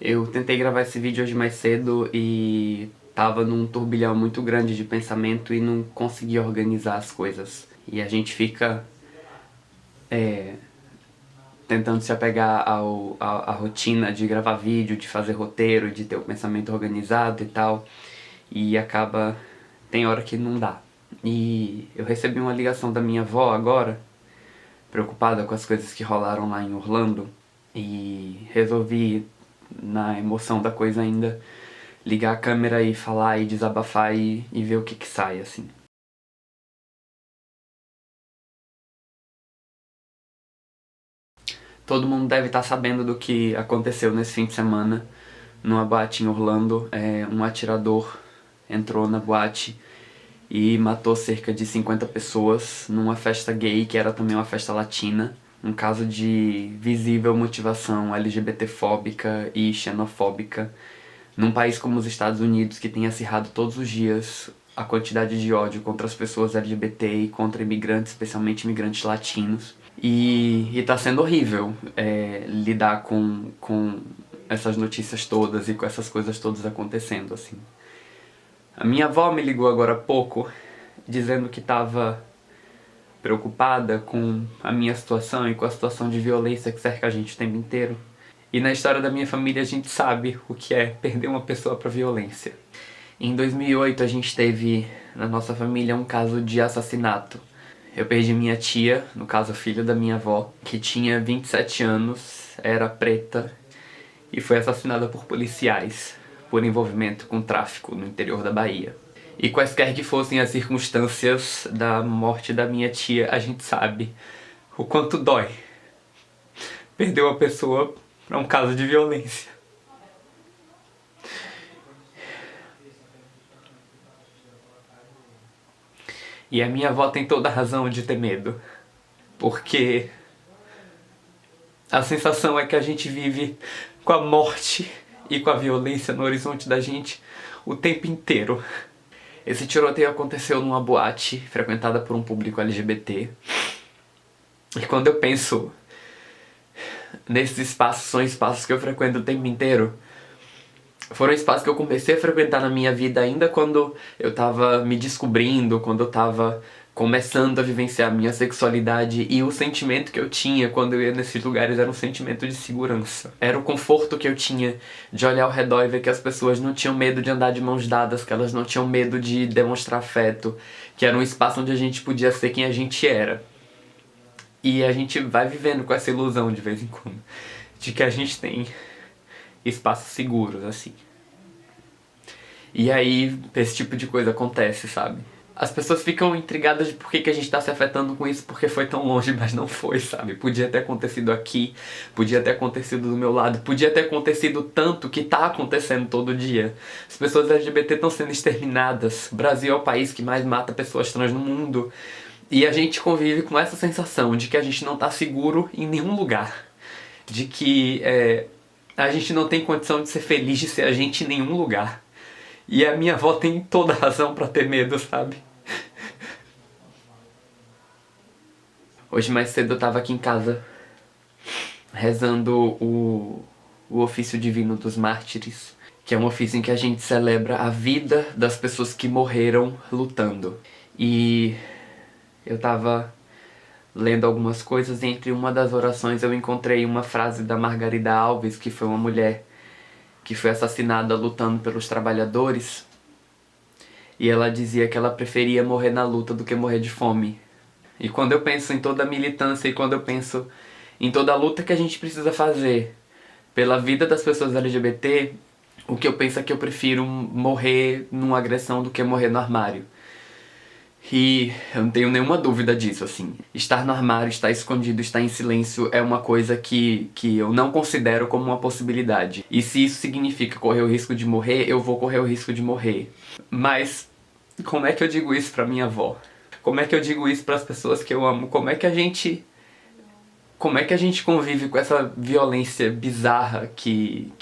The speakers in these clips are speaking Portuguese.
Eu tentei gravar esse vídeo hoje mais cedo e tava num turbilhão muito grande de pensamento e não consegui organizar as coisas. E a gente fica tentando se apegar à rotina de gravar vídeo, de fazer roteiro, de ter o pensamento organizado e tal. E acaba... tem hora que não dá. E eu recebi uma ligação da minha avó agora, preocupada com as coisas que rolaram lá em Orlando. E resolvi, na emoção da coisa ainda, ligar a câmera e falar e desabafar e ver o que que sai, assim. Todo mundo deve estar sabendo do que aconteceu nesse fim de semana numa boate em Orlando. Um atirador entrou na boate e matou cerca de 50 pessoas numa festa gay, que era também uma festa latina. Um caso de visível motivação LGBTfóbica e xenofóbica num país como os Estados Unidos, que tem acirrado todos os dias a quantidade de ódio contra as pessoas LGBT e contra imigrantes, especialmente imigrantes latinos. E tá sendo horrível lidar com essas notícias todas e com essas coisas todas acontecendo, assim. A minha avó me ligou agora há pouco, dizendo que tava preocupada com a minha situação e com a situação de violência que cerca a gente o tempo inteiro. E na história da minha família a gente sabe o que é perder uma pessoa pra violência. Em 2008 a gente teve na nossa família um caso de assassinato. Eu perdi minha tia, no caso filha da minha avó, que tinha 27 anos, era preta e foi assassinada por policiais por envolvimento com tráfico no interior da Bahia. E quaisquer que fossem as circunstâncias da morte da minha tia, a gente sabe o quanto dói perder uma pessoa pra um caso de violência. E a minha avó tem toda a razão de ter medo, porque a sensação é que a gente vive com a morte e com a violência no horizonte da gente o tempo inteiro. Esse tiroteio aconteceu numa boate frequentada por um público LGBT. E quando eu penso nesses espaços, são espaços que eu frequento o tempo inteiro. Foram espaços que eu comecei a frequentar na minha vida ainda quando eu tava me descobrindo, quando eu tava começando a vivenciar a minha sexualidade, e o sentimento que eu tinha quando eu ia nesses lugares era um sentimento de segurança. Era o conforto que eu tinha de olhar ao redor e ver que as pessoas não tinham medo de andar de mãos dadas, que elas não tinham medo de demonstrar afeto, que era um espaço onde a gente podia ser quem a gente era. E a gente vai vivendo com essa ilusão de vez em quando, de que a gente tem espaços seguros, assim. E aí, esse tipo de coisa acontece, sabe? As pessoas ficam intrigadas de por que a gente tá se afetando com isso, porque foi tão longe, mas não foi, sabe? Podia ter acontecido aqui, podia ter acontecido do meu lado, podia ter acontecido tanto que tá acontecendo todo dia. As pessoas LGBT estão sendo exterminadas, o Brasil é o país que mais mata pessoas trans no mundo, e a gente convive com essa sensação de que a gente não tá seguro em nenhum lugar, de que a gente não tem condição de ser feliz, de ser a gente em nenhum lugar. E a minha avó tem toda a razão pra ter medo, sabe? Hoje mais cedo eu tava aqui em casa rezando o ofício divino dos mártires, que é um ofício em que a gente celebra a vida das pessoas que morreram lutando. E eu tava lendo algumas coisas e entre uma das orações eu encontrei uma frase da Margarida Alves, que foi uma mulher que foi assassinada lutando pelos trabalhadores, e ela dizia que ela preferia morrer na luta do que morrer de fome. E quando eu penso em toda a militância e quando eu penso em toda a luta que a gente precisa fazer pela vida das pessoas LGBT, o que eu penso é que eu prefiro morrer numa agressão do que morrer no armário. E eu não tenho nenhuma dúvida disso, assim. Estar no armário, estar escondido, estar em silêncio é uma coisa que eu não considero como uma possibilidade. E se isso significa correr o risco de morrer, eu vou correr o risco de morrer. Mas como é que eu digo isso pra minha avó? Como é que eu digo isso pras pessoas que eu amo? Como é que a gente convive com essa violência bizarra que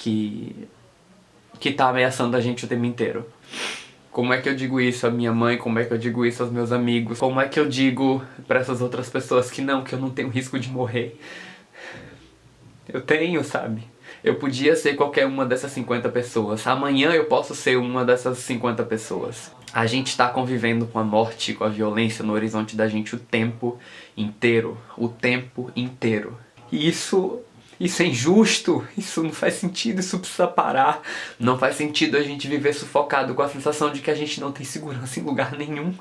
tá ameaçando a gente o tempo inteiro? Como é que eu digo isso à minha mãe? Como é que eu digo isso aos meus amigos? Como é que eu digo pra essas outras pessoas que eu não tenho risco de morrer? Eu tenho, sabe? Eu podia ser qualquer uma dessas 50 pessoas. Amanhã eu posso ser uma dessas 50 pessoas. A gente tá convivendo com a morte, com a violência no horizonte da gente o tempo inteiro. O tempo inteiro. E isso é injusto, isso não faz sentido, isso precisa parar. Não faz sentido a gente viver sufocado com a sensação de que a gente não tem segurança em lugar nenhum.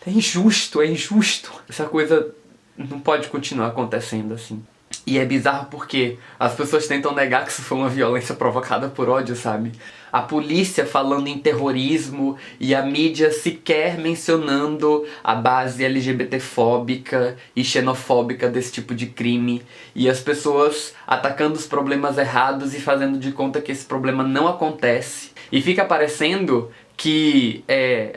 É injusto, é injusto. Essa coisa não pode continuar acontecendo assim. E é bizarro porque as pessoas tentam negar que isso foi uma violência provocada por ódio, sabe? A polícia falando em terrorismo e a mídia sequer mencionando a base LGBTfóbica e xenofóbica desse tipo de crime. E as pessoas atacando os problemas errados e fazendo de conta que esse problema não acontece. E fica parecendo que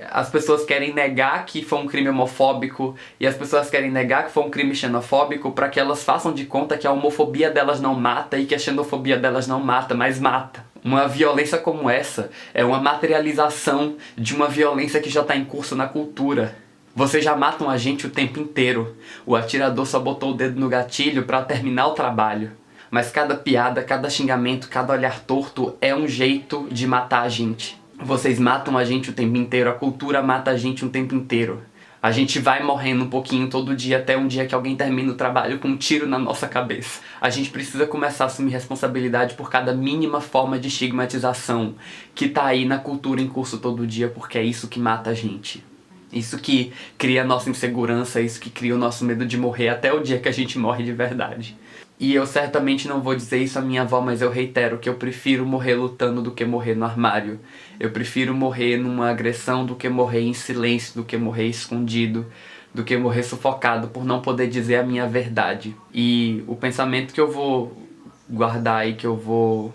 as pessoas querem negar que foi um crime homofóbico e as pessoas querem negar que foi um crime xenofóbico para que elas façam de conta que a homofobia delas não mata e que a xenofobia delas não mata, mas mata. Uma violência como essa é uma materialização de uma violência que já está em curso na cultura. Vocês já matam a gente o tempo inteiro. O atirador só botou o dedo no gatilho para terminar o trabalho. Mas cada piada, cada xingamento, cada olhar torto é um jeito de matar a gente. Vocês matam a gente o tempo inteiro, a cultura mata a gente o tempo inteiro. A gente vai morrendo um pouquinho todo dia até um dia que alguém termina o trabalho com um tiro na nossa cabeça. A gente precisa começar a assumir responsabilidade por cada mínima forma de estigmatização que tá aí na cultura em curso todo dia, porque é isso que mata a gente. Isso que cria a nossa insegurança, isso que cria o nosso medo de morrer até o dia que a gente morre de verdade. E eu certamente não vou dizer isso à minha avó, mas eu reitero que eu prefiro morrer lutando do que morrer no armário. Eu prefiro morrer numa agressão do que morrer em silêncio, do que morrer escondido, do que morrer sufocado por não poder dizer a minha verdade. E o pensamento que eu vou guardar e que eu vou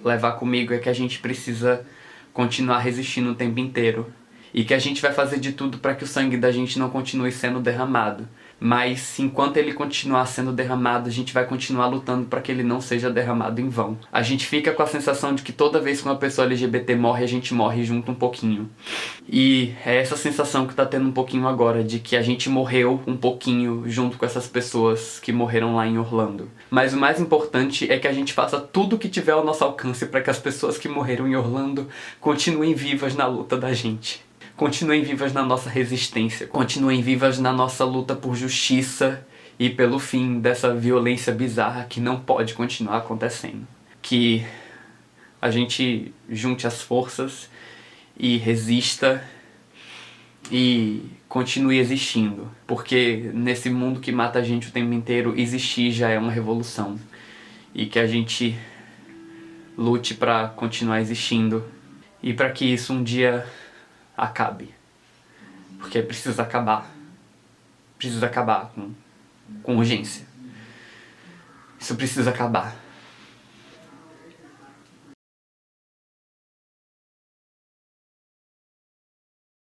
levar comigo é que a gente precisa continuar resistindo o tempo inteiro. E que a gente vai fazer de tudo para que o sangue da gente não continue sendo derramado. Mas enquanto ele continuar sendo derramado, a gente vai continuar lutando para que ele não seja derramado em vão. A gente fica com a sensação de que toda vez que uma pessoa LGBT morre, a gente morre junto um pouquinho. E é essa sensação que tá tendo um pouquinho agora, de que a gente morreu um pouquinho junto com essas pessoas que morreram lá em Orlando. Mas o mais importante é que a gente faça tudo o que tiver ao nosso alcance para que as pessoas que morreram em Orlando continuem vivas na luta da gente. Continuem vivas na nossa resistência, continuem vivas na nossa luta por justiça e pelo fim dessa violência bizarra que não pode continuar acontecendo. Que a gente junte as forças e resista e continue existindo, porque nesse mundo que mata a gente o tempo inteiro, existir já é uma revolução. E que a gente lute para continuar existindo e para que isso um dia acabe. Porque precisa acabar. Precisa acabar com urgência. Isso precisa acabar.